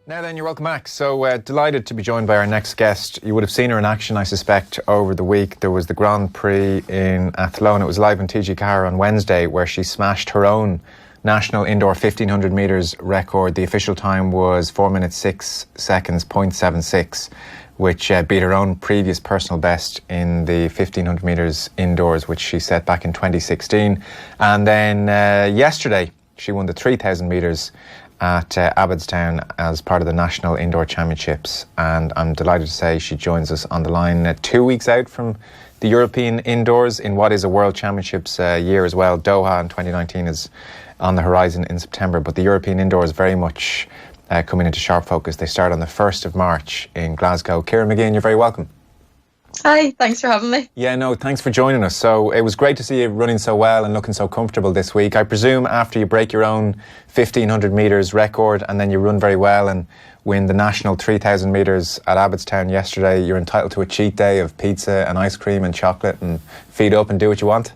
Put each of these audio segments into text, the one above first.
Now then, you're welcome back. So delighted to be joined by our next guest. You would have seen her in action, I suspect, over the week. There was the Grand Prix in Athlone. It was live on TG4 on Wednesday, where she smashed her own national indoor 1500 metres record. The official time was 4 minutes 6 seconds, 0.76, which beat her own previous personal best in the 1500 metres indoors, which she set back in 2016. And then yesterday, she won the 3000 metres at Abbottstown as part of the National Indoor Championships, and I'm delighted to say she joins us on the line 2 weeks out from the European Indoors in what is a World Championships year as well. Doha in 2019 is on the horizon in September, but the European Indoors very much coming into sharp focus. They start on the 1st of March in Glasgow. Ciara Mageean, you're very welcome. Hi, thanks for having me. Yeah, no, thanks for joining us. So it was great to see you running so well and looking so comfortable this week. I presume after you break your own 1500 metres record and then you run very well and win the national 3000 metres at Abbottstown yesterday, you're entitled to a cheat day of pizza and ice cream and chocolate and feed up and do what you want?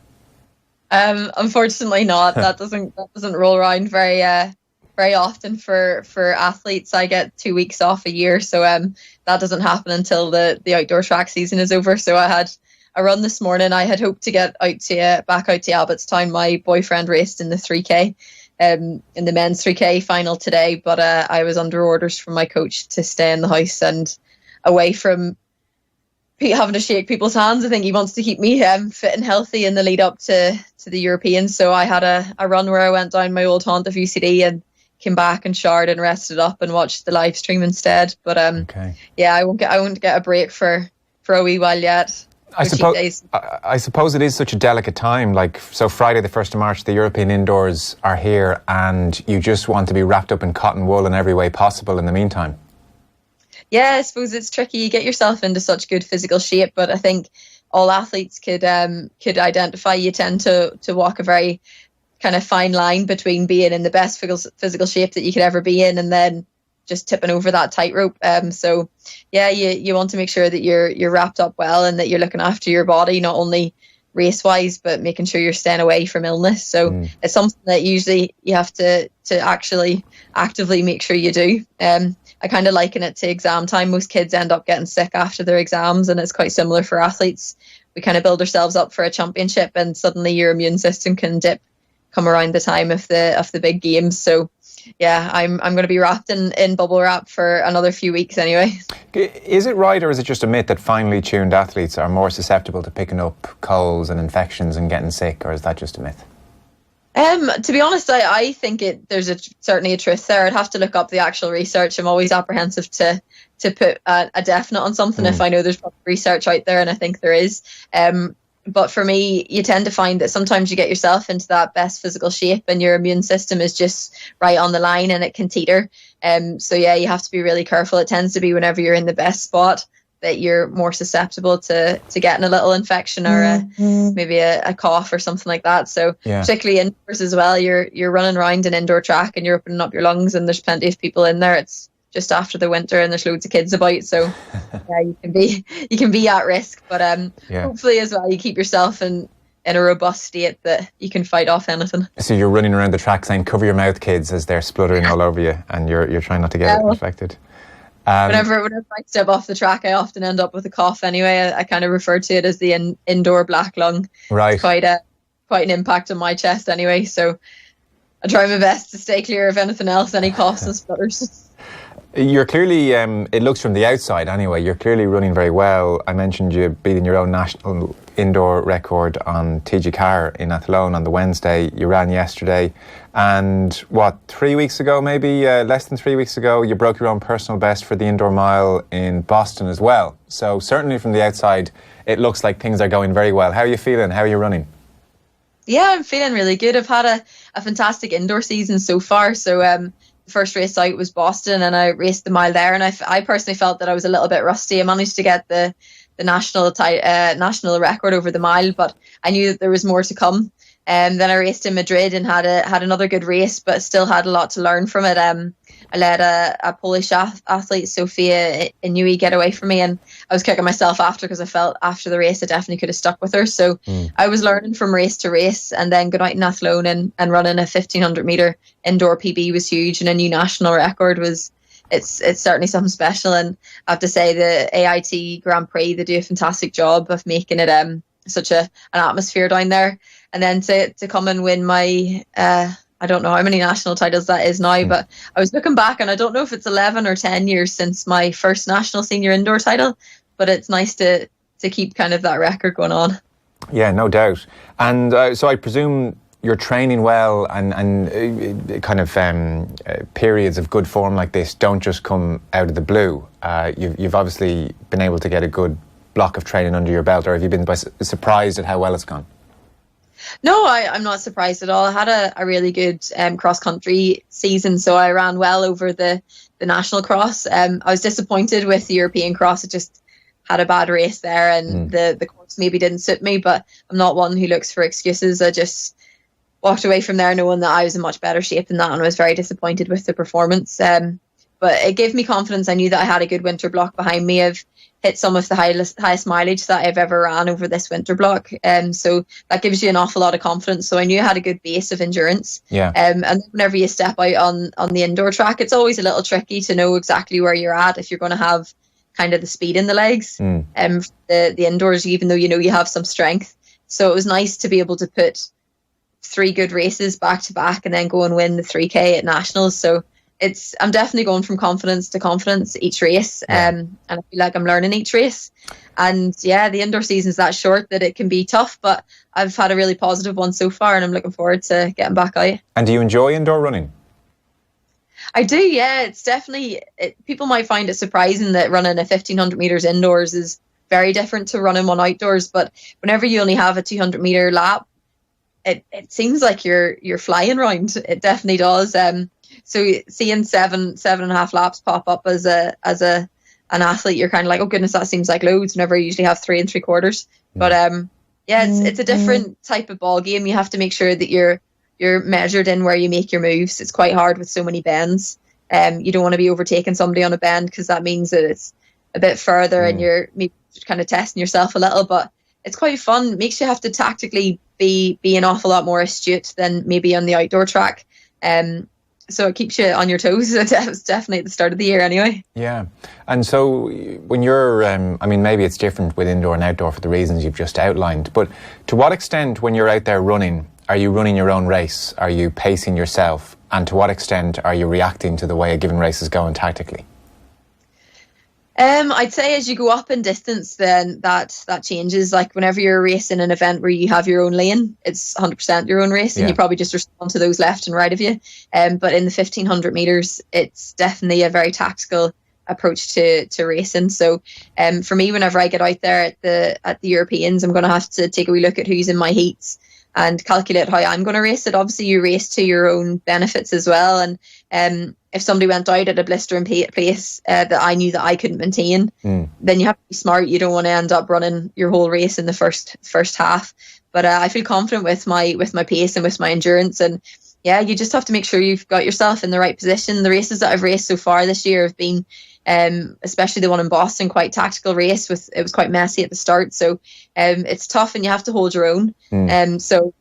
Unfortunately not. That doesn't roll around very often for athletes. I get 2 weeks off a year, so that doesn't happen until the outdoor track season is over. So I had a run this morning. I had hoped to get back out to Abbottstown. My boyfriend raced in the 3K, in the men's 3K final today, but I was under orders from my coach to stay in the house and away from having to shake people's hands. I think he wants to keep me fit and healthy in the lead up to the Europeans. So I had a run where I went down my old haunt of UCD and came back and showered and rested up and watched the live stream instead. But yeah, I won't get a break for a wee while yet. I suppose it is such a delicate time. Like, so Friday the 1st of March, the European Indoors are here and you just want to be wrapped up in cotton wool in every way possible in the meantime. Yeah, I suppose it's tricky. You get yourself into such good physical shape, but I think all athletes could identify you tend to walk a very kind of fine line between being in the best physical shape that you could ever be in and then just tipping over that tightrope. So yeah, you want to make sure that you're wrapped up well and that you're looking after your body, not only race wise, but making sure you're staying away from illness. So it's something that usually you have to actually actively make sure you do. I kind of liken it to exam time. Most kids end up getting sick after their exams, and it's quite similar for athletes. We kind of build ourselves up for a championship and suddenly your immune system can dip come around the time of the big games. So yeah, I'm going to be wrapped in bubble wrap for another few weeks anyway. Is it right, or is it just a myth that finely tuned athletes are more susceptible to picking up colds and infections and getting sick, or is that just a myth? To be honest, I think there's certainly a truth there. I'd have to look up the actual research. I'm always apprehensive to put a definite on something if I know there's research out there, and I think there is. But for me, you tend to find that sometimes you get yourself into that best physical shape and your immune system is just right on the line and it can teeter. So yeah, you have to be really careful. It tends to be whenever you're in the best spot that you're more susceptible to getting a little infection or maybe a cough or something like that. So particularly indoors as well, you're running around an indoor track and you're opening up your lungs and there's plenty of people in there. It's just after the winter and there's loads of kids about, so yeah, you can be at risk, but hopefully as well you keep yourself in a robust state that you can fight off anything. So you're running around the track saying cover your mouth, kids, as they're spluttering all over you, and you're trying not to get infected. Whenever I step off the track, I often end up with a cough anyway. I kind of refer to it as the indoor black lung. Right. It's quite an impact on my chest anyway, so I try my best to stay clear of anything else, any coughs and splutters. You're clearly, it looks from the outside anyway, you're clearly running very well. I mentioned you beating your own national indoor record on TG4 in Athlone on the Wednesday. You ran yesterday. And 3 weeks ago, maybe less than 3 weeks ago, you broke your own personal best for the indoor mile in Boston as well. So certainly from the outside, it looks like things are going very well. How are you feeling? How are you running? Yeah, I'm feeling really good. I've had a fantastic indoor season so far. So the first race out was Boston and I raced the mile there. And I personally felt that I was a little bit rusty. I managed to get the national record over the mile, but I knew that there was more to come. Then I raced in Madrid and had another good race, but still had a lot to learn from it. I let a Polish athlete, Sofia Inui, get away from me, and I was kicking myself after because I felt after the race I definitely could have stuck with her. So I was learning from race to race, and then going out in Athlone and running a 1500 metre indoor PB was huge, and a new national record was it's certainly something special. And I have to say the AIT Grand Prix, they do a fantastic job of making it such an atmosphere down there. And then to come and win my I don't know how many national titles that is now, but I was looking back and I don't know if it's 11 or 10 years since my first national senior indoor title, but it's nice to keep kind of that record going on. Yeah, no doubt. And so I presume you're training well, and kind of periods of good form like this don't just come out of the blue. You've obviously been able to get a good block of training under your belt, or have you been surprised at how well it's gone? No, I'm not surprised at all. I had a really good cross-country season, so I ran well over the national cross. I was disappointed with the European cross. It just had a bad race there, and the course maybe didn't suit me, but I'm not one who looks for excuses. I just walked away from there knowing that I was in much better shape than that, and was very disappointed with the performance. But it gave me confidence. I knew that I had a good winter block behind me. I've hit some of the highest mileage that I've ever ran over this winter block. So that gives you an awful lot of confidence. So I knew I had a good base of endurance. Yeah. And whenever you step out on the indoor track, it's always a little tricky to know exactly where you're at if you're going to have kind of the speed in the legs. The indoors, even though you know you have some strength. So it was nice to be able to put 3 good races back to back and then go and win the 3K at nationals. So I'm definitely going from confidence to confidence each race. And I feel like I'm learning each race. And yeah, the indoor season's that short that it can be tough, but I've had a really positive one so far, and I'm looking forward to getting back out. And do you enjoy indoor running? I do, yeah. It's definitely, people might find it surprising that running a 1500 meters indoors is very different to running one outdoors, but whenever you only have a 200 meter lap, it seems like you're flying around. It definitely does. So seeing seven and a half laps pop up as an athlete, you're kind of like, oh goodness, that seems like loads. Whenever I usually have 3 3/4. But yeah, it's a different type of ball game. You have to make sure that you're measured in where you make your moves. It's quite hard with so many bends. You don't want to be overtaking somebody on a bend, because that means that it's a bit further and you're maybe kind of testing yourself a little. But it's quite fun. It makes you have to tactically be an awful lot more astute than maybe on the outdoor track. So it keeps you on your toes. It was definitely at the start of the year anyway. Yeah. And so when you're, I mean, maybe it's different with indoor and outdoor for the reasons you've just outlined, but to what extent when you're out there running, are you running your own race? Are you pacing yourself? And to what extent are you reacting to the way a given race is going tactically? I'd say as you go up in distance, then that changes. Like whenever you're racing an event where you have your own lane, it's 100% your own race, and you probably just respond to those left and right of you. But in the 1500 meters, it's definitely a very tactical approach to racing. So for me, whenever I get out there at the Europeans, I'm going to have to take a wee look at who's in my heats and calculate how I'm going to race it. Obviously, you race to your own benefits as well. And if somebody went out at a blistering pace that I knew that I couldn't maintain, then you have to be smart. You don't want to end up running your whole race in the first half. But I feel confident with my pace and with my endurance. And yeah, you just have to make sure you've got yourself in the right position. The races that I've raced so far this year have been, especially the one in Boston, quite tactical race. It was quite messy at the start. So it's tough, and you have to hold your own. So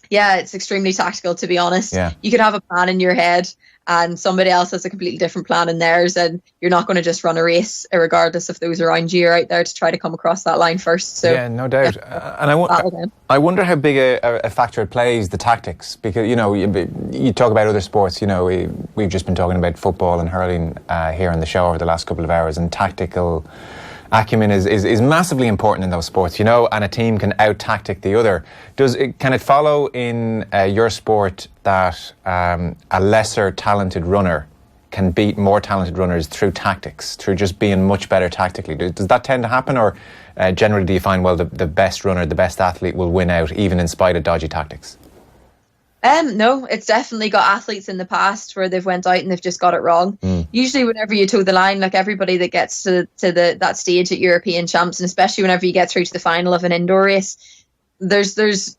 yeah, it's extremely tactical, to be honest. Yeah. You could have a plan in your head and somebody else has a completely different plan in theirs, and you're not going to just run a race regardless if those around you are out there to try to come across that line first. So yeah, no doubt. And I wonder how big a factor it plays, the tactics, because you talk about other sports. We've just been talking about football and hurling here on the show over the last couple of hours, and tactical acumen is massively important in those sports, and a team can out-tactic the other. Can it follow in your sport that a lesser talented runner can beat more talented runners through tactics, through just being much better tactically? Does that tend to happen, or generally do you find, well, the best runner, the best athlete will win out even in spite of dodgy tactics? No, it's definitely got athletes in the past where they've went out and they've just got it wrong. Usually whenever you toe the line, like everybody that gets to that stage at European champs, and especially whenever you get through to the final of an indoor race, there's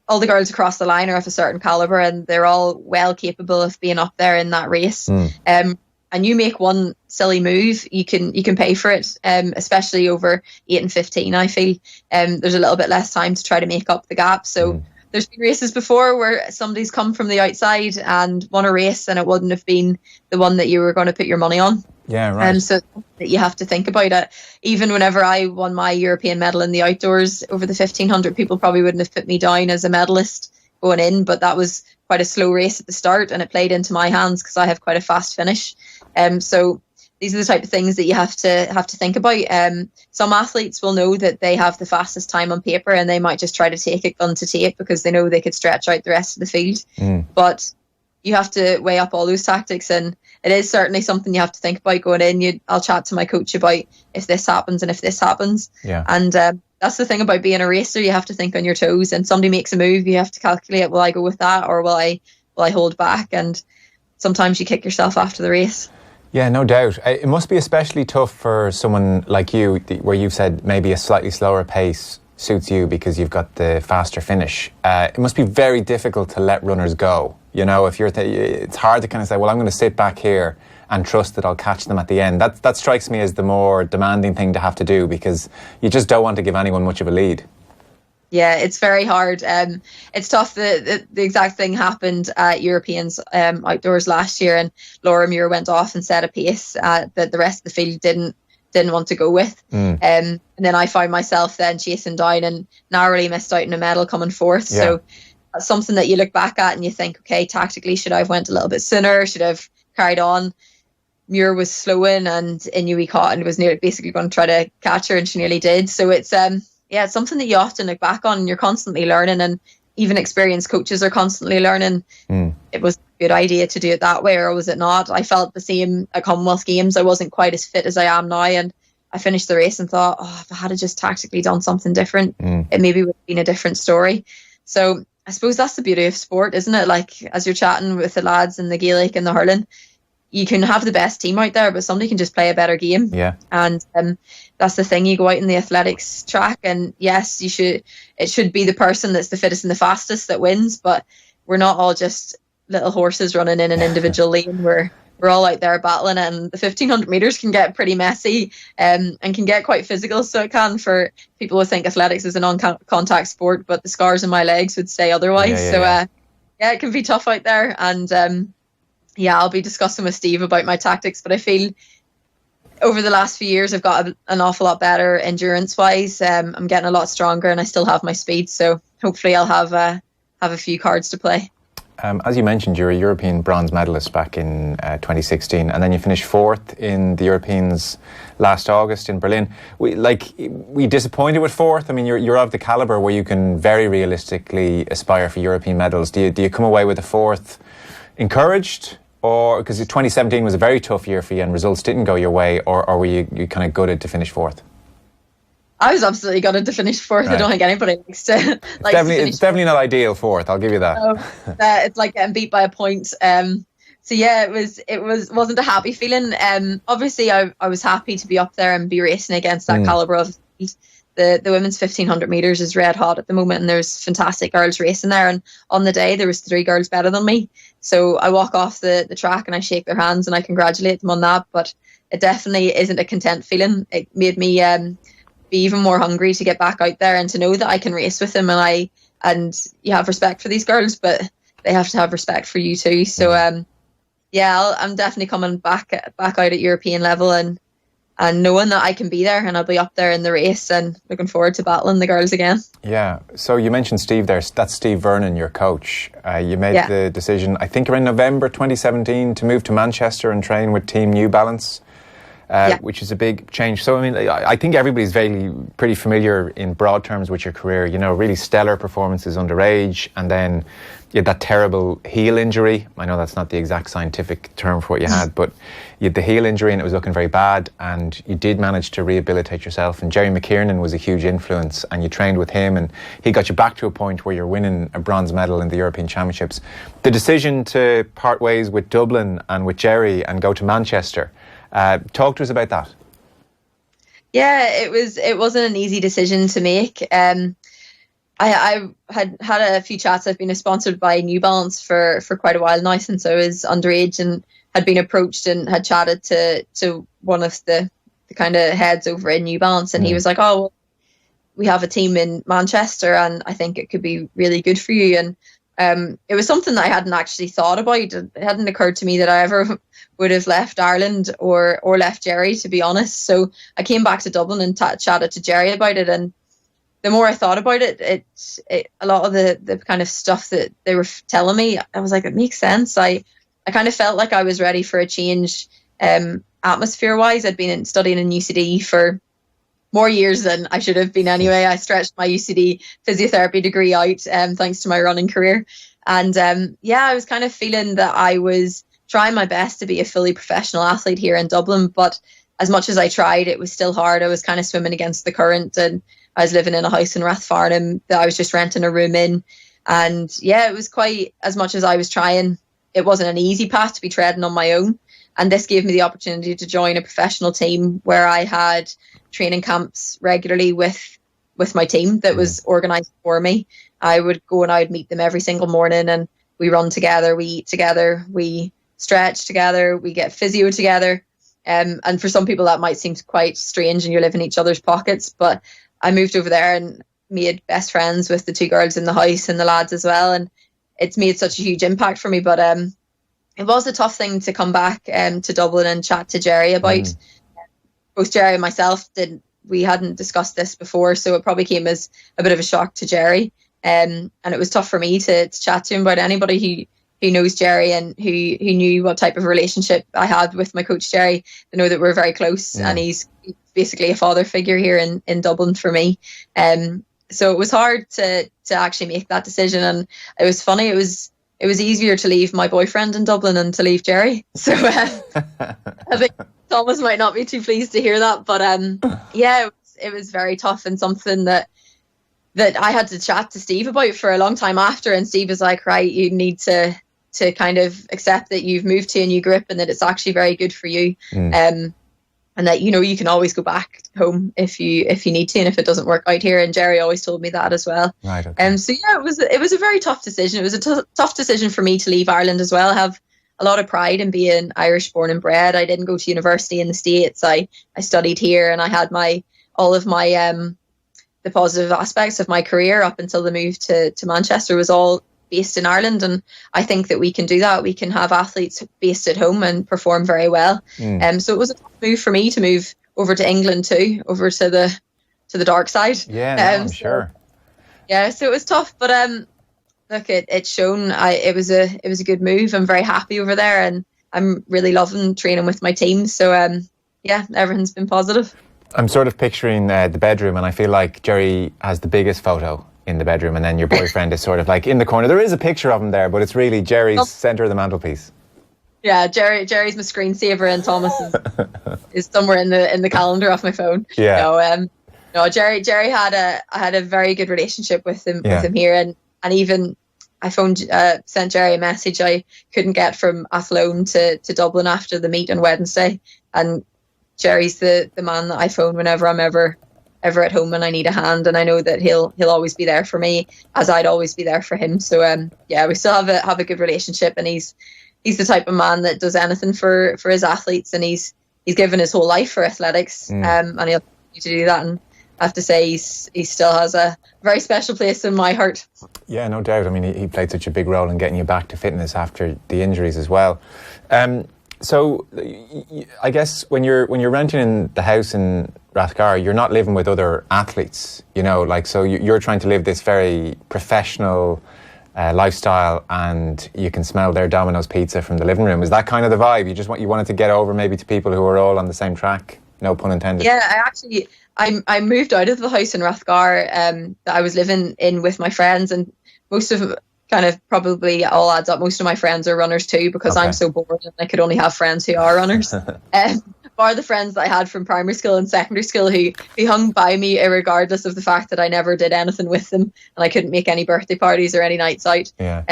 all the girls across the line are of a certain caliber, and they're all well capable of being up there in that race. And you make one silly move, you can pay for it, especially over 8 and 15. I feel there's a little bit less time to try to make up the gap. So there's been races before where somebody's come from the outside and won a race, and it wouldn't have been the one that you were going to put your money on. Yeah, right. So that you have to think about it. Even whenever I won my European medal in the outdoors over the 1500, people probably wouldn't have put me down as a medalist going in, but that was quite a slow race at the start, and it played into my hands because I have quite a fast finish. So these are the type of things that you have to think about. Some athletes will know that they have the fastest time on paper, and they might just try to take it gun to tape because they know they could stretch out the rest of the field. But you have to weigh up all those tactics, and it is certainly something you have to think about going in. I'll chat to my coach about if this happens and if this happens. Yeah. And that's the thing about being a racer. You have to think on your toes, and somebody makes a move, you have to calculate, will I go with that, or will I hold back? And sometimes you kick yourself after the race. Yeah, no doubt. It must be especially tough for someone like you, where you've said maybe a slightly slower pace suits you because you've got the faster finish. It must be very difficult to let runners go. You know, if it's hard to kind of say, well, I'm going to sit back here and trust that I'll catch them at the end. That strikes me as the more demanding thing to have to do, because you just don't want to give anyone much of a lead. Yeah, it's very hard. It's tough. The exact thing happened at Europeans outdoors last year, and Laura Muir went off and set a pace that the rest of the field didn't want to go with. And then I found myself then chasing down and narrowly missed out on a medal coming fourth. Yeah. So that's something that you look back at and you think, okay, tactically, should I have went a little bit sooner? Should I have carried on? Muir was slowing, and Inui caught and was nearly basically going to try to catch her, and she nearly did. So it's it's something that you often look back on, and you're constantly learning, and even experienced coaches are constantly learning. It was a good idea to do it that way, or was it not? I felt the same at Commonwealth Games. I wasn't quite as fit as I am now, and I finished the race and thought, if I had just tactically done something different, it maybe would have been a different story. So I suppose that's the beauty of sport, isn't it? Like, as you're chatting with the lads in the Gaelic and the hurling, you can have the best team out there, but somebody can just play a better game. Yeah. And that's the thing. You go out in the athletics track, and yes, it should be the person that's the fittest and the fastest that wins, but we're not all just little horses running in an individual lane. We're all out there battling, and the 1500 meters can get pretty messy and can get quite physical. So it can, for people who think athletics is a non-contact sport, but the scars in my legs would say otherwise. It can be tough out there. And I'll be discussing with Steve about my tactics, but I feel over the last few years I've got an awful lot better endurance wise. I'm getting a lot stronger, and I still have my speed, so hopefully I'll have a few cards to play. As you mentioned, you're a European bronze medalist back in 2016, and then you finished fourth in the Europeans last August in Berlin. We disappointed with fourth? I mean, you're of the calibre where you can very realistically aspire for European medals. Do you come away with a fourth encouraged? Or because 2017 was a very tough year for you and results didn't go your way, or were you kind of gutted to finish fourth? I was absolutely gutted to finish fourth. Right. I don't think anybody likes to. It's definitely not ideal fourth. I'll give you that. It's like getting beat by a point. It wasn't a happy feeling. Obviously, I was happy to be up there and be racing against that calibre of field. The women's 1500 metres is red hot at the moment, and there's fantastic girls racing there. And on the day, there was 3 girls better than me. So I walk off the track and I shake their hands and I congratulate them on that. But it definitely isn't a content feeling. It made me be even more hungry to get back out there and to know that I can race with them. And you have respect for these girls, but they have to have respect for you too. So I'm definitely coming back out at European level and knowing that I can be there and I'll be up there in the race, and looking forward to battling the girls again. Yeah. So you mentioned Steve there. That's Steve Vernon, your coach. You made the decision, I think around November 2017, to move to Manchester and train with Team New Balance, which is a big change. So, I mean, I think everybody's pretty familiar in broad terms with your career. You know, really stellar performances underage, and then you had that terrible heel injury. I know that's not the exact scientific term for what you had, but you had the heel injury and it was looking very bad, and you did manage to rehabilitate yourself, and Jerry McKiernan was a huge influence, and you trained with him and he got you back to a point where you're winning a bronze medal in the European Championships. The decision to part ways with Dublin and with Jerry and go to Manchester, talk to us about that. Yeah, it wasn't an easy decision to make. I had a few chats. I've been sponsored by New Balance for quite a while now, since I was underage, and had been approached and had chatted to one of the kind of heads over in New Balance, and he was like, we have a team in Manchester, and I think it could be really good for you. And it was something that I hadn't actually thought about. It hadn't occurred to me that I ever would have left Ireland or left Jerry, to be honest. So I came back to Dublin and chatted to Jerry about it. And the more I thought about it, a lot of the kind of stuff that they were telling me, I was like, it makes sense. I kind of felt like I was ready for a change atmosphere-wise. I'd been studying in UCD for more years than I should have been anyway. I stretched my UCD physiotherapy degree out thanks to my running career. And I was kind of feeling that I was trying my best to be a fully professional athlete here in Dublin. But as much as I tried, it was still hard. I was kind of swimming against the current, and I was living in a house in Rathfarnham that I was just renting a room in. And it was quite, as much as I was trying, it wasn't an easy path to be treading on my own. And this gave me the opportunity to join a professional team where I had training camps regularly with my team that was organised for me. I would go and I would meet them every single morning, and we run together, we eat together, we stretch together, we get physio together. And for some people that might seem quite strange and you're living in each other's pockets, but I moved over there and made best friends with the two girls in the house and the lads as well. And it's made such a huge impact for me. But it was a tough thing to come back to Dublin and chat to Jerry about. Both Jerry and myself we hadn't discussed this before, so it probably came as a bit of a shock to Jerry. And it was tough for me to chat to him about. Anybody who knows Jerry and who knew what type of relationship I had with my coach Jerry, they know that we're very close, and he's basically a father figure here in Dublin for me. So it was hard to actually make that decision, and it was funny. It was easier to leave my boyfriend in Dublin than to leave Jerry. So I think Thomas might not be too pleased to hear that, but it was very tough, and something that I had to chat to Steve about for a long time after. And Steve was like, right, you need to kind of accept that you've moved to a new grip and that it's actually very good for you. And that, you can always go back home if you need to, and if it doesn't work out here. And Jerry always told me that as well. Right. Okay. So it was a very tough decision. It was a tough decision for me to leave Ireland as well. I have a lot of pride in being Irish born and bred. I didn't go to university in the States. I studied here, and I had all of my the positive aspects of my career up until the move to Manchester was all based in Ireland. And I think that we can do that. We can have athletes based at home and perform very well. So it was a tough move for me to move over to England too, over to the dark side. Yeah, no, I'm sure. Yeah, so it was tough, but look, it's shown. It was a good move. I'm very happy over there, and I'm really loving training with my team. So everything's been positive. I'm sort of picturing the bedroom, and I feel like Jerry has the biggest photo in the bedroom, and then your boyfriend is sort of like in the corner. There is a picture of him there, but it's really Jerry's centre of the mantelpiece. Yeah, Jerry's my screensaver, and Thomas is somewhere in the calendar off my phone. Yeah. No, Jerry I had a very good relationship with him here, and even I sent Jerry a message I couldn't get from Athlone to Dublin after the meet on Wednesday, and Jerry's the man that I phone whenever I'm ever at home and I need a hand, and I know that he'll always be there for me, as I'd always be there for him. So we still have a good relationship, and he's the type of man that does anything for his athletes, and he's given his whole life for athletics, and he'll continue to do that. And I have to say he still has a very special place in my heart. Yeah, no doubt. I mean, he played such a big role in getting you back to fitness after the injuries as well. So I guess when you're renting in the house in Rathgar, you're not living with other athletes, so you're trying to live this very professional lifestyle, and you can smell their Domino's pizza from the living room. Is that kind of the vibe? You wanted to get over maybe to people who are all on the same track? No pun intended. Yeah, I moved out of the house in Rathgar that I was living in with my friends, and most of kind of probably all adds up. Most of my friends are runners too, because I'm so bored and I could only have friends who are runners. Bar the friends that I had from primary school and secondary school who hung by me regardless of the fact that I never did anything with them, and I couldn't make any birthday parties or any nights out. Yeah.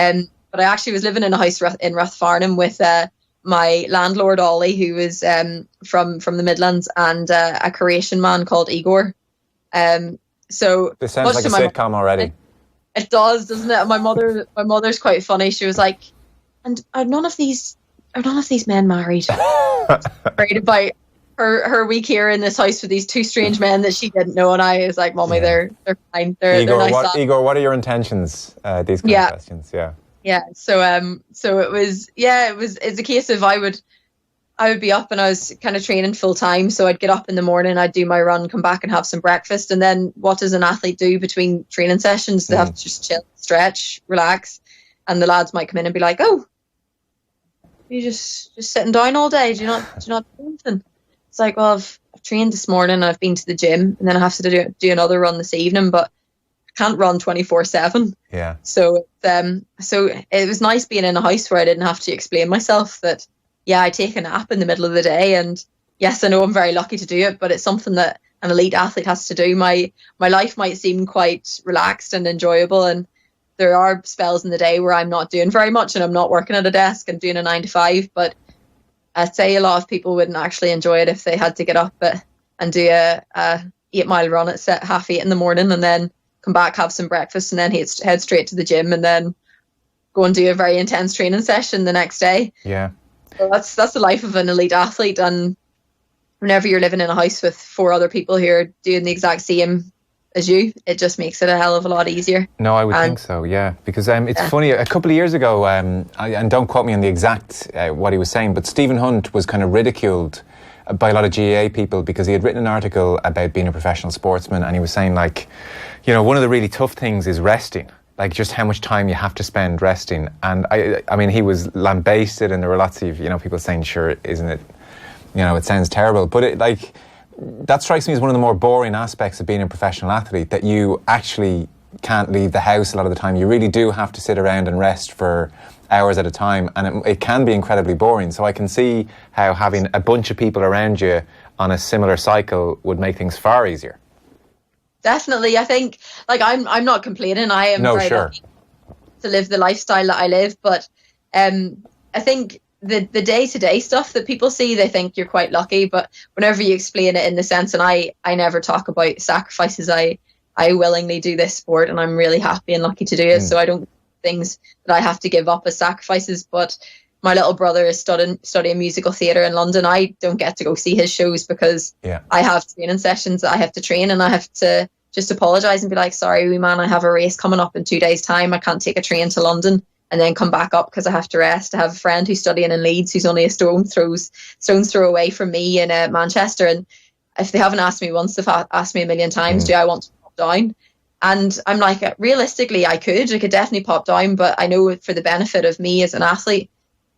But I actually was living in a house in Rathfarnham with my landlord Ollie, who was from the Midlands, and a Croatian man called Igor. So this sounds like a sitcom already. It does, doesn't it? My mother's quite funny. She was like, "And are none of these men married?" Worried her week here in this house with these two strange men that she didn't know, and I was like, "Mommy, they're fine. They're nice." Igor, what are your intentions? These kind of questions, yeah. So it's a case of I would be up and I was kind of training full time, so I'd get up in the morning, I'd do my run, come back and have some breakfast, and then what does an athlete do between training sessions? They have to just chill, stretch, relax, and the lads might come in and be like, "Oh, you just sitting down all day? Do you not do anything?" It's like, well, I've trained this morning, I've been to the gym, and then I have to do another run this evening, but I can't run 24/7. Yeah. So it was nice being in a house where I didn't have to explain myself that, yeah, I take a nap in the middle of the day, and yes, I know I'm very lucky to do it, but it's something that an elite athlete has to do. My life might seem quite relaxed and enjoyable, and there are spells in the day where I'm not doing very much and I'm not working at a desk and doing a 9 to 5, but I'd say a lot of people wouldn't actually enjoy it if they had to get up and do a 8-mile run at 8:30 in the morning, and then come back, have some breakfast, and then head straight to the gym, and then go and do a very intense training session the next day. Yeah. So that's the life of an elite athlete, and whenever you're living in a house with 4 other people who are doing the exact same as you, it just makes it a hell of a lot easier. No, I would think so, yeah. Because it's funny, a couple of years ago, and don't quote me on the exact what he was saying, but Stephen Hunt was kind of ridiculed by a lot of GAA people because he had written an article about being a professional sportsman, and he was saying, like, one of the really tough things is resting. Like, just how much time you have to spend resting. And I mean, he was lambasted, and there were lots of, people saying, sure, isn't it, it sounds terrible. But that strikes me as one of the more boring aspects of being a professional athlete, that you actually can't leave the house a lot of the time. You really do have to sit around and rest for hours at a time, and it can be incredibly boring. So I can see how having a bunch of people around you on a similar cycle would make things far easier. Definitely. I think, I'm not complaining. I am very lucky to live the lifestyle that I live, but I think the day-to-day stuff that people see, they think you're quite lucky, but whenever you explain it in the sense, and I never talk about sacrifices, I willingly do this sport, and I'm really happy and lucky to do it, so I don't things that I have to give up as sacrifices. But my little brother is studying musical theatre in London. I don't get to go see his shows because I have training sessions that I have to train, and I have to just apologise and be like, sorry, wee man, I have a race coming up in 2 days' time. I can't take a train to London and then come back up because I have to rest. I have a friend who's studying in Leeds who's only a stone's throw away from me in Manchester, and if they haven't asked me once, they've asked me a million times, do I want to pop down? And I'm like, realistically, I could definitely pop down, but I know for the benefit of me as an athlete,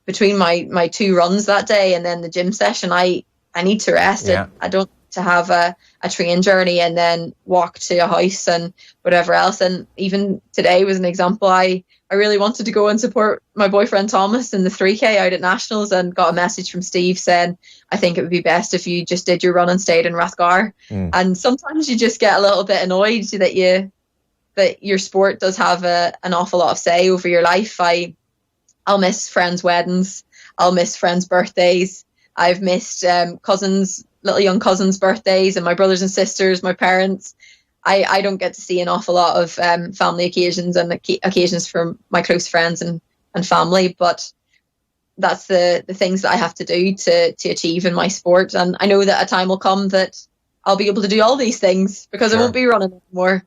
between my 2 runs that day and then the gym session, I need to rest. I don't to have a train journey and then walk to a house and whatever else. And even today was an example. I really wanted to go and support my boyfriend Thomas in the 3K out at Nationals, and got a message from Steve saying, I think it would be best if you just did your run and stayed in Rathgar. And sometimes you just get a little bit annoyed that your sport does have an awful lot of say over your life. I'll miss friends' weddings. I'll miss friends' birthdays. I've missed little young cousins' birthdays, and my brothers and sisters, my parents. I don't get to see an awful lot of family occasions and occasions from my close friends and family, but that's the things that I have to do to achieve in my sport. And I know that a time will come that I'll be able to do all these things because I won't be running anymore.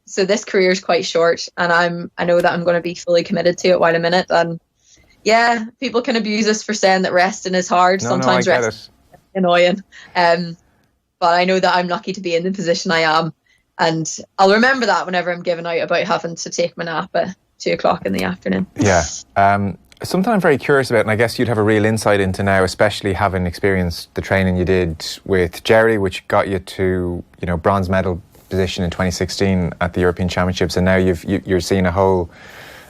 So this career is quite short, and I know that I'm going to be fully committed to it while I'm in it. And yeah, people can abuse us for saying that resting is hard. Sometimes resting is annoying. But I know that I'm lucky to be in the position I am. And I'll remember that whenever I'm giving out about having to take my nap at 2:00 in the afternoon. Yeah. Something I'm very curious about, and I guess you'd have a real insight into now, especially having experienced the training you did with Jerry, which got you to, bronze medal position in 2016 at the European Championships, and now you're seeing a whole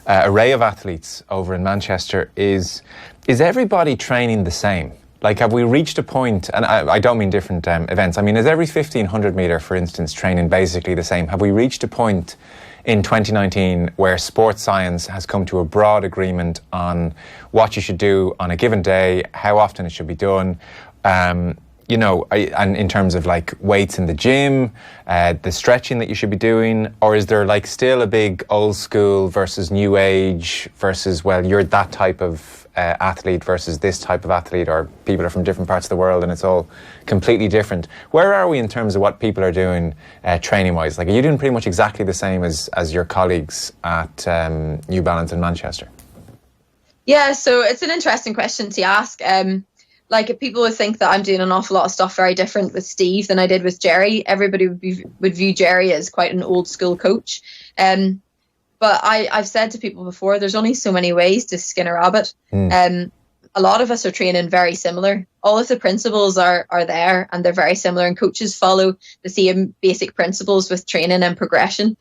array of athletes over in Manchester. Is everybody training the same? Like, have we reached a point, and I don't mean different events, I mean, is every 1500 metre, for instance, training basically the same? Have we reached a point in 2019 where sports science has come to a broad agreement on what you should do on a given day, how often it should be done, and in terms of like weights in the gym, the stretching that you should be doing? Or is there like still a big old school versus new age versus, well, you're that type of athlete versus this type of athlete, or people are from different parts of the world and it's all completely different. Where are we in terms of what people are doing training wise? Like, are you doing pretty much exactly the same as your colleagues at New Balance in Manchester? Yeah, so it's an interesting question to ask. Like, people would think that I'm doing an awful lot of stuff very different with Steve than I did with Jerry. Everybody would view Jerry as quite an old school coach. But I've said to people before, there's only so many ways to skin a rabbit. A lot of us are training very similar. All of the principles are there, and they're very similar, and coaches follow the same basic principles with training and progression.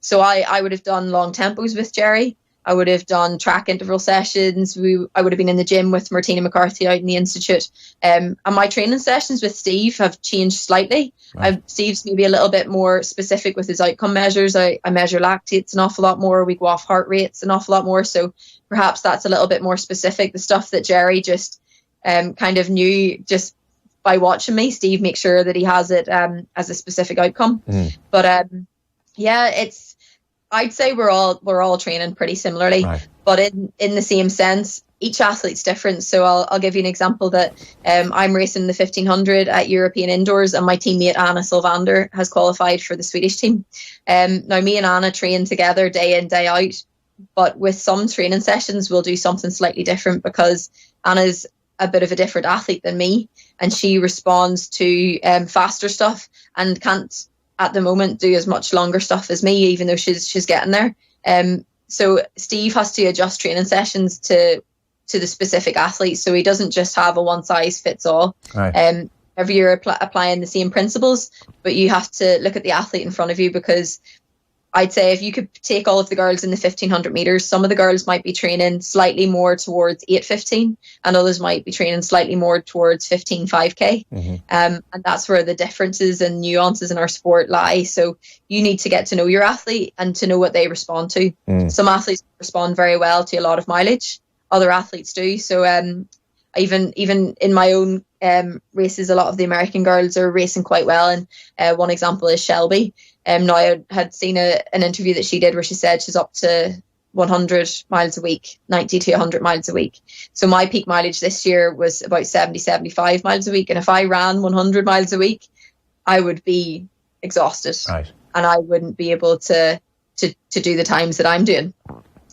So I would have done long tempos with Jerry. I would have done track interval sessions. I would have been in the gym with Martina McCarthy out in the Institute. And my training sessions with Steve have changed slightly. Right. Steve's maybe a little bit more specific with his outcome measures. I measure lactates an awful lot more. We go off heart rates an awful lot more. So perhaps that's a little bit more specific. The stuff that Jerry just kind of knew just by watching me, Steve makes sure that he has it as a specific outcome. But yeah, I'd say we're all training pretty similarly, right. But in the same sense, each athlete's different. So I'll give you an example that I'm racing the 1500 at European Indoors, and my teammate Anna Sylvander has qualified for the Swedish team. Now, me and Anna train together day in, day out, but with some training sessions we'll do something slightly different because Anna's a bit of a different athlete than me, and she responds to faster stuff and can't at the moment do as much longer stuff as me, even though she's getting there. So Steve has to adjust training sessions to the specific athlete, so he doesn't just have a one size fits all. Right. Every year applying the same principles, but you have to look at the athlete in front of you, because I'd say if you could take all of the girls in the 1500 meters, some of the girls might be training slightly more towards 8:15, and others might be training slightly more towards 15 5K. And that's where the differences and nuances in our sport lie. So you need to get to know your athlete and to know what they respond to. Some athletes respond very well to a lot of mileage. Other athletes do. So even in my own races, a lot of the American girls are racing quite well. And one example is Shelby. Now, I had seen an interview that she did where she said she's up to 100 miles a week, 90 to 100 miles a week. So my peak mileage this year was about 75 miles a week. And if I ran 100 miles a week, I would be exhausted. Right. And I wouldn't be able to do the times that I'm doing.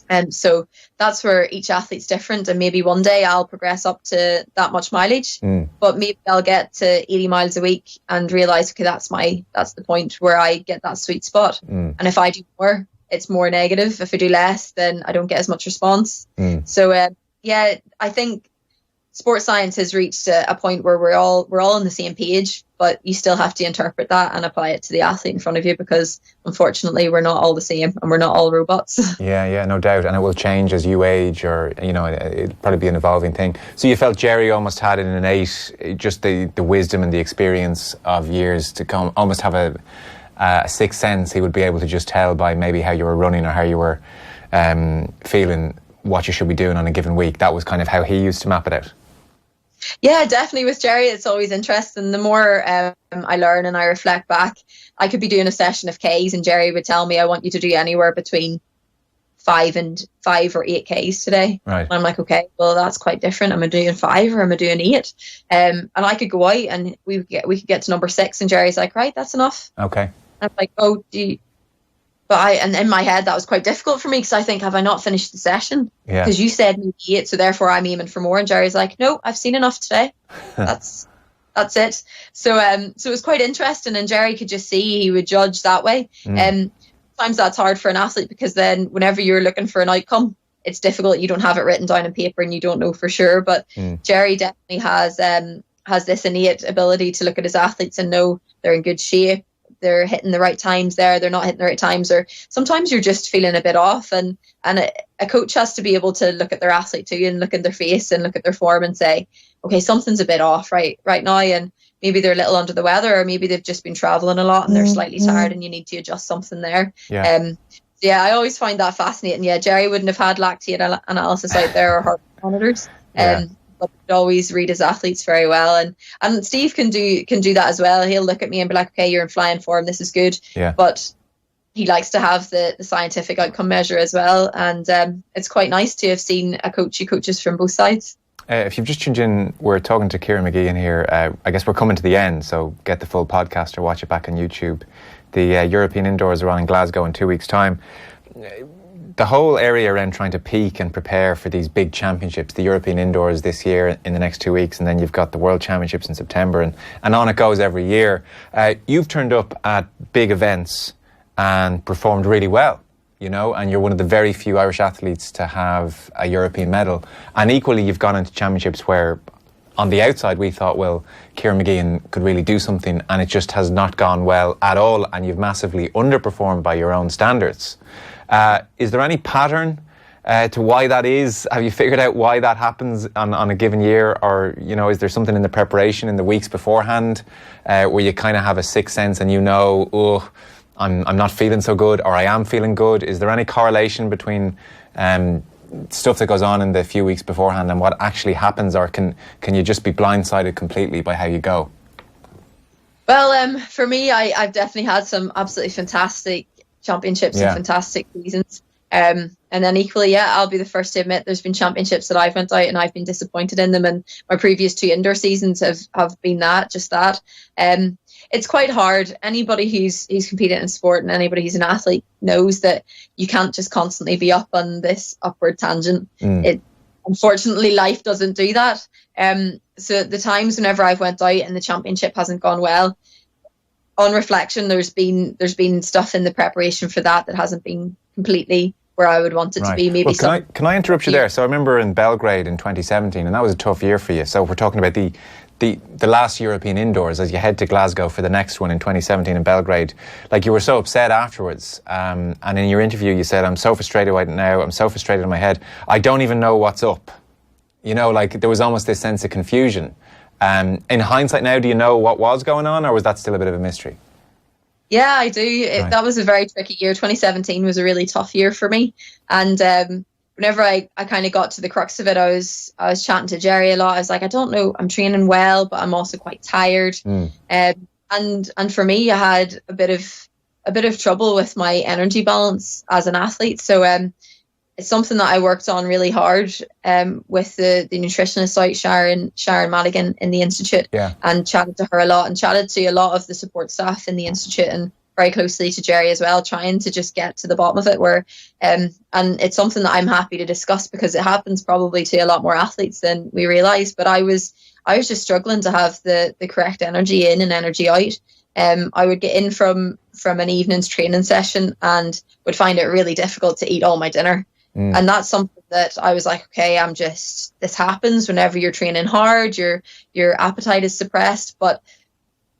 And so that's where each athlete's different. And maybe one day I'll progress up to that much mileage, but maybe I'll get to 80 miles a week and realize, okay, that's the point where I get that sweet spot. And if I do more, it's more negative. If I do less, then I don't get as much response. So yeah, I think sports science has reached a point where we're all on the same page, but you still have to interpret that and apply it to the athlete in front of you, because unfortunately we're not all the same and we're not all robots. Yeah, no doubt. And it will change as you age, or, you know, it'll probably be an evolving thing. So you felt Jerry almost had it in innate, just the wisdom and the experience of years to come, almost have a sixth sense. He would be able to just tell by maybe how you were running or how you were feeling what you should be doing on a given week. That was kind of how he used to map it out. Yeah, definitely. With Jerry, it's always interesting. The more I learn and I reflect back, I could be doing a session of Ks and Jerry would tell me, I want you to do anywhere between 5 or 8 Ks today. Right. And I'm like, okay, well, that's quite different. Am I doing 5 or am I doing 8? And I could go out and we could get to number 6 and Jerry's like, right, that's enough. Okay. And I'm like, oh, and in my head, that was quite difficult for me, because I think, have I not finished the session? Yeah. Because you said maybe 8, so therefore I'm aiming for more. And Jerry's like, no, I've seen enough today. That's it. So it was quite interesting, and Jerry could just see, he would judge that way. Sometimes that's hard for an athlete, because then whenever you're looking for an outcome, it's difficult. You don't have it written down on paper and you don't know for sure. But Jerry definitely has this innate ability to look at his athletes and know they're in good shape. They're hitting the right times there, they're not hitting the right times, or sometimes you're just feeling a bit off, and a coach has to be able to look at their athlete too and look at their face and look at their form and say, okay, something's a bit off right now, and maybe they're a little under the weather, or maybe they've just been traveling a lot and they're slightly tired and you need to adjust something there. Yeah, I always find that fascinating. Yeah, Jerry wouldn't have had lactate analysis out there or heart monitors. But he'd always read his athletes very well, and Steve can do that as well. He'll look at me and be like, okay, you're in flying form, this is good. Yeah. But he likes to have the scientific outcome measure as well. And it's quite nice to have seen a coach who coaches from both sides. If you've just tuned in, we're talking to Ciara Mageean here. I guess we're coming to the end, so get the full podcast or watch it back on YouTube. The European Indoors are on in Glasgow in 2 weeks' time. The whole area around trying to peak and prepare for these big championships, the European Indoors this year in the next 2 weeks, and then you've got the World Championships in September, and on it goes every year. You've turned up at big events and performed really well, you know, and you're one of the very few Irish athletes to have a European medal. And equally, you've gone into championships where, on the outside, we thought, well, Ciara Mageean could really do something, and it just has not gone well at all, and you've massively underperformed by your own standards. Is there any pattern to why that is? Have you figured out why that happens on a given year? Or, you know, is there something in the preparation in the weeks beforehand where you kind of have a sixth sense and you know, oh, I'm not feeling so good, or I am feeling good? Is there any correlation between stuff that goes on in the few weeks beforehand and what actually happens, or can you just be blindsided completely by how you go? Well, for me, I've definitely had some absolutely fantastic championships and fantastic seasons. And then equally, I'll be the first to admit there's been championships that I've went out and I've been disappointed in them, and my previous 2 indoor seasons have been just that. It's quite hard. Anybody who's competed in sport and anybody who's an athlete knows that you can't just constantly be up on this upward tangent. Unfortunately, life doesn't do that. So the times whenever I've went out and the championship hasn't gone well, on reflection, there's been stuff in the preparation for that hasn't been completely where I would want it to be. Maybe. Well, can I interrupt you there? So I remember in Belgrade in 2017, and that was a tough year for you. So we're talking about the last European Indoors as you head to Glasgow for the next one in 2017 in Belgrade. Like, you were so upset afterwards, and in your interview you said, I'm so frustrated right now, I'm so frustrated in my head, I don't even know what's up. You know, like, there was almost this sense of confusion. In hindsight now, do you know what was going on, or was that still a bit of a mystery? Yeah, I do. That was a very tricky year. 2017 was a really tough year for me. And whenever I kind of got to the crux of it, I was chatting to Jerry a lot. I was like, I don't know, I'm training well, but I'm also quite tired. And for me, I had a bit of trouble with my energy balance as an athlete. So it's something that I worked on really hard with the nutritionist out, Ciara Mageean in the Institute, and chatted to her a lot, and chatted to a lot of the support staff in the Institute, and very closely to Jerry as well, trying to just get to the bottom of it. And it's something that I'm happy to discuss because it happens probably to a lot more athletes than we realise. But I was just struggling to have the correct energy in and energy out. I would get in from an evening's training session and would find it really difficult to eat all my dinner. And that's something that I was like, okay, this happens whenever you're training hard, your appetite is suppressed, but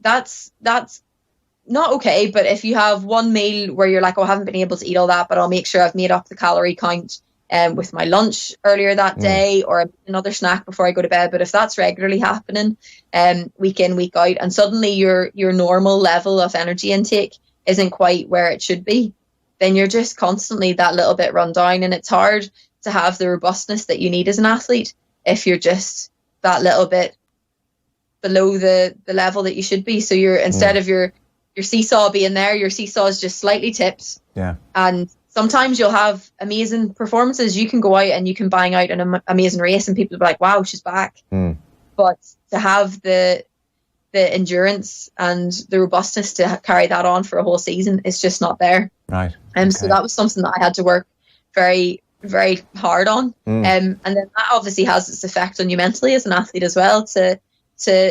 that's not okay. But if you have one meal where you're like, oh, I haven't been able to eat all that, but I'll make sure I've made up the calorie count with my lunch earlier that day, or another snack before I go to bed. But if that's regularly happening week in, week out, and suddenly your normal level of energy intake isn't quite where it should be, then you're just constantly that little bit run down, and it's hard to have the robustness that you need as an athlete if you're just that little bit below the level that you should be. So you're, instead of your seesaw being there, your seesaw is just slightly tipped. Yeah. And sometimes you'll have amazing performances. You can go out and you can bang out an amazing race and people will be like, wow, she's back. But to have the endurance and the robustness to carry that on for a whole season is just not there. Right. So that was something that I had to work very, very hard on. And then that obviously has its effect on you mentally as an athlete as well, to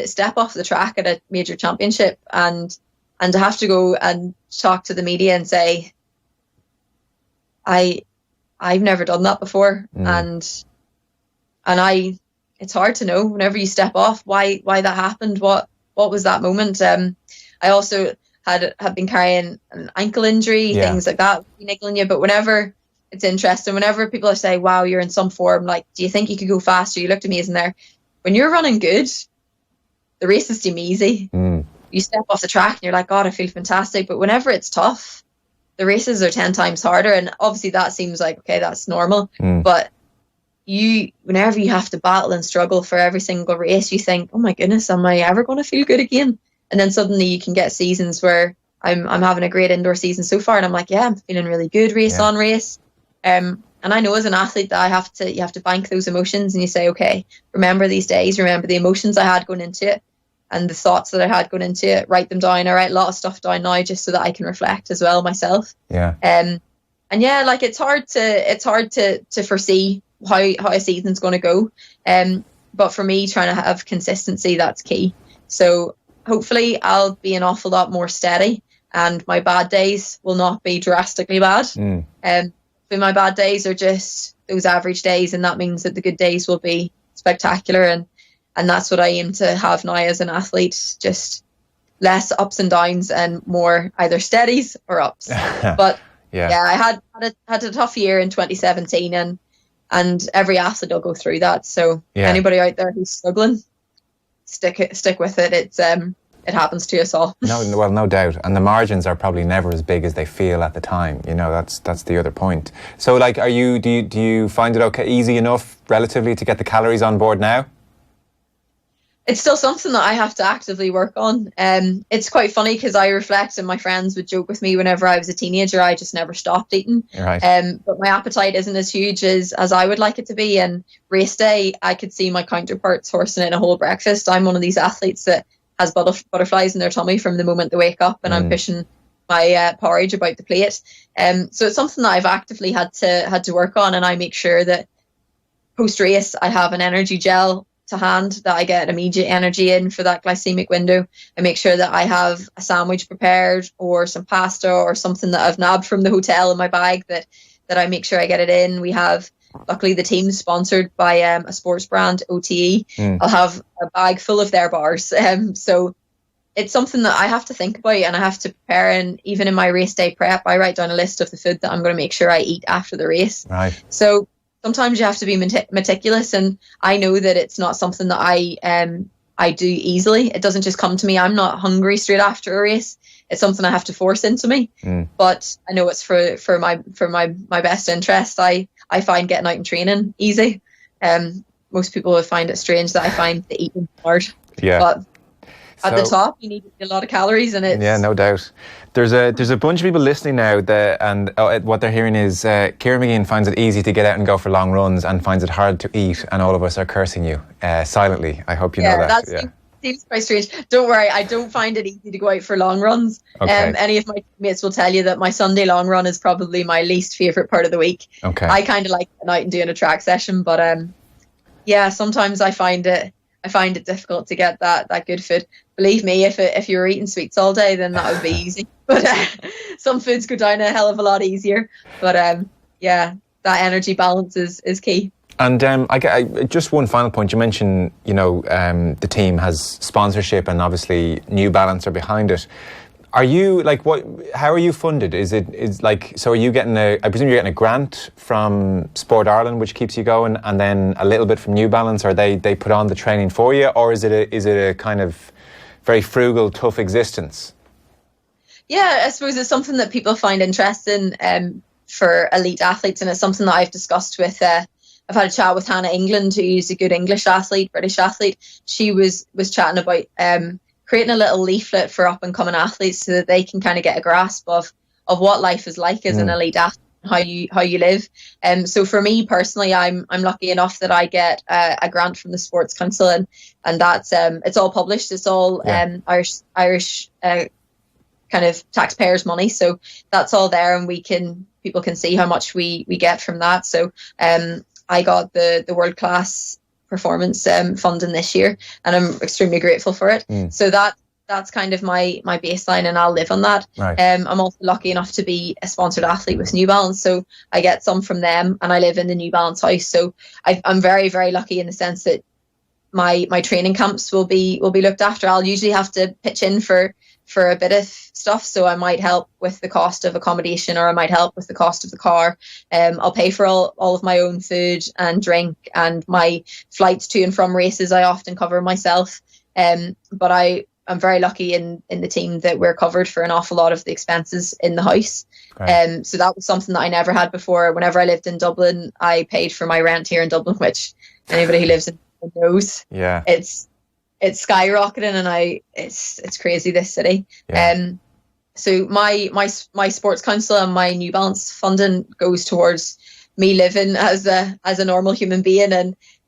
step off the track at a major championship and to have to go and talk to the media and say, I've never done that before. And it's hard to know whenever you step off why that happened. What was that moment? I also had been carrying an ankle injury, things like that, niggling you. But whenever, it's interesting, whenever people are saying, wow, you're in some form, like, do you think you could go faster? You looked amazing there. When you're running good, the races seem easy. You step off the track and you're like, God, I feel fantastic. But whenever it's tough, the races are 10 times harder. And obviously that seems like, okay, that's normal. But whenever you have to battle and struggle for every single race, you think, oh my goodness, am I ever going to feel good again? And then suddenly you can get seasons where I'm having a great indoor season so far, and I'm like, yeah, I'm feeling really good race on race. And I know as an athlete that you have to bank those emotions, and you say, okay, remember these days, remember the emotions I had going into it and the thoughts that I had going into it, write them down. I write a lot of stuff down now just so that I can reflect as well myself. Yeah. And yeah, like it's hard to foresee how a season's going to go. But for me, trying to have consistency, that's key. So hopefully I'll be an awful lot more steady, and my bad days will not be drastically bad. But my bad days are just those average days, and that means that the good days will be spectacular. And that's what I aim to have now as an athlete, just less ups and downs and more either steadies or ups. But I had a tough year in 2017, and every athlete will go through that. So anybody out there who's struggling, stick with it. It happens to us all. No doubt. And the margins are probably never as big as they feel at the time. You know, that's the other point. So, like, do you find it easy enough relatively to get the calories on board now? It's still something that I have to actively work on. It's quite funny because I reflect, and my friends would joke with me whenever I was a teenager, I just never stopped eating. Right. But my appetite isn't as huge as I would like it to be. And race day, I could see my counterparts horsing in a whole breakfast. I'm one of these athletes that has butterflies in their tummy from the moment they wake up, and I'm pushing my porridge about the plate. So it's something that I've actively had to work on, and I make sure that post race I have an energy gel to hand, that I get immediate energy in for that glycemic window. I make sure that I have a sandwich prepared, or some pasta, or something that I've nabbed from the hotel in my bag that I make sure I get it in. We have, luckily, the team's sponsored by a sports brand, OTE. I'll have a bag full of their bars. So it's something that I have to think about, and I have to prepare. And even in my race day prep, I write down a list of the food that I'm going to make sure I eat after the race. Right. So sometimes you have to be meticulous, and I know that it's not something that I do easily. It doesn't just come to me. I'm not hungry straight after a race. It's something I have to force into me. But I know it's for my best interest. I find getting out and training easy. Most people would find it strange that I find the eating hard. Yeah. But at the top, you need a lot of calories, and it's... Yeah, no doubt. There's a bunch of people listening now and what they're hearing is Ciara Mageean finds it easy to get out and go for long runs and finds it hard to eat, and all of us are cursing you silently. I hope you know that. That seems quite strange. Don't worry, I don't find it easy to go out for long runs. Okay. Any of my teammates will tell you that my Sunday long run is probably my least favourite part of the week. Okay. I kind of like going out and doing a track session, but sometimes I find it difficult to get that good food. Believe me, if you were eating sweets all day, then that would be easy. But some foods go down a hell of a lot easier. But that energy balance is key. And I just one final point. You mentioned, the team has sponsorship, and obviously New Balance are behind it. Are you how are you funded? So are you getting I presume you're getting a grant from Sport Ireland, which keeps you going, and then a little bit from New Balance, or they put on the training for you, or is it a kind of very frugal, tough existence? Yeah, I suppose it's something that people find interesting for elite athletes, and it's something that I've discussed with I've had a chat with Hannah England, who's a good English athlete, British athlete. She was chatting about creating a little leaflet for up and coming athletes so that they can kind of get a grasp of what life is like as an elite athlete, how you live. So for me personally, I'm lucky enough that I get a grant from the Sports Council, and that's it's all published. It's all Irish kind of taxpayers' money. So that's all there, and people can see how much we get from that. So I got the world class performance funding this year, and I'm extremely grateful for it. So that's kind of my baseline, and I'll live on that. Right. I'm also lucky enough to be a sponsored athlete with New Balance, so I get some from them, and I live in the New Balance house. So I'm very, very lucky in the sense that my training camps will be looked after. I'll usually have to pitch in for a bit of stuff, so I might help with the cost of accommodation, or I might help with the cost of the car. I'll pay for all of my own food and drink, and my flights to and from races I often cover myself. But I'm very lucky in the team that we're covered for an awful lot of the expenses in the house. Right. So that was something that I never had before. Whenever I lived in Dublin, I paid for my rent here in Dublin, which anybody who lives in Dublin knows. Yeah. It's skyrocketing, and it's crazy, this city. Yeah. So my sports council and my New Balance funding goes towards me living as a normal human being,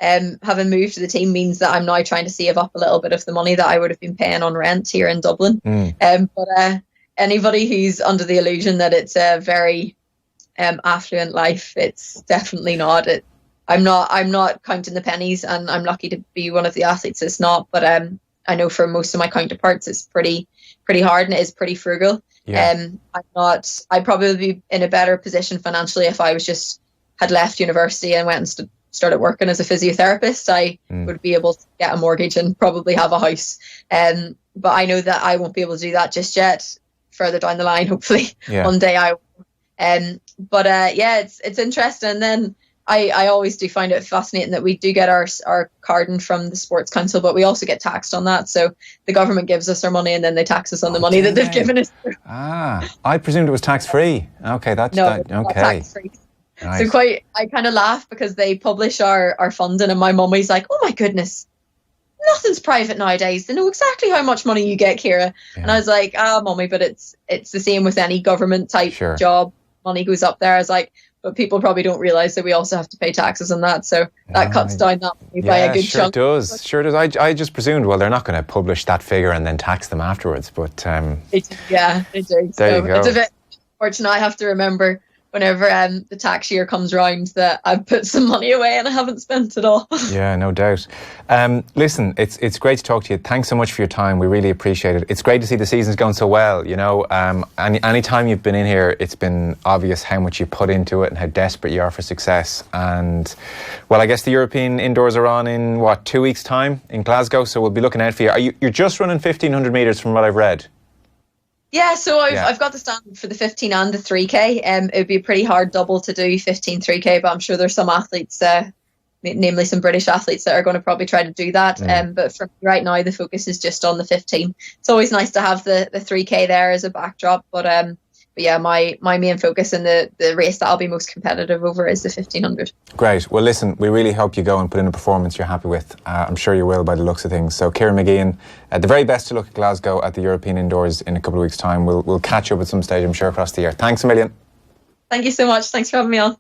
and having moved to the team means that I'm now trying to save up a little bit of the money that I would have been paying on rent here in Dublin. But anybody who's under the illusion that it's a very affluent life, it's definitely not. I'm not counting the pennies, and I'm lucky to be one of the athletes that's not. But I know for most of my counterparts, it's pretty hard, and it is pretty frugal. Yeah. I'd probably be in a better position financially if I had left university and went and started working as a physiotherapist. I would be able to get a mortgage and probably have a house. But I know that I won't be able to do that just yet. Further down the line, hopefully, one day I will. But it's interesting. And then I always do find it fascinating that we do get our carding from the Sports Council, but we also get taxed on that. So the government gives us our money, and then they tax us on the money that they've given us. I presumed it was tax-free. Okay, not tax-free. Right. So I kind of laugh because they publish our funding, and my mummy's like, "Oh my goodness, nothing's private nowadays. They know exactly how much money you get, Ciara." Yeah. And I was like, mummy, but it's the same with any government type job. Money goes up there. I was like, but people probably don't realise that we also have to pay taxes on that. So that cuts down that money by a good chunk. Sure does. I just presumed, well, they're not going to publish that figure and then tax them afterwards. But they do. There you go. It's a bit unfortunate. I have to remember whenever the tax year comes round that I've put some money away and I haven't spent it all. Yeah, no doubt. Listen, it's great to talk to you. Thanks so much for your time. We really appreciate it. It's great to see the season's going so well. You know, any time you've been in here, it's been obvious how much you put into it and how desperate you are for success. And, well, I guess the European indoors are on in, 2 weeks' time in Glasgow, so we'll be looking out for you. You're just running 1,500 metres from what I've read. Yeah, so I've got the standard for the 15 and the 3K. It would be a pretty hard double to do 15 3K, but I'm sure there's some athletes, namely some British athletes, that are going to probably try to do that. But for me right now, the focus is just on the 15. It's always nice to have the 3K there as a backdrop, but yeah, my main focus in the race that I'll be most competitive over is the 1500. Great. Well, listen, we really hope you go and put in a performance you're happy with. I'm sure you will by the looks of things. So, Ciara Mageean, the very best to look at Glasgow at the European Indoors in a couple of weeks' time. We'll catch up at some stage, I'm sure, across the year. Thanks a million. Thank you so much. Thanks for having me on.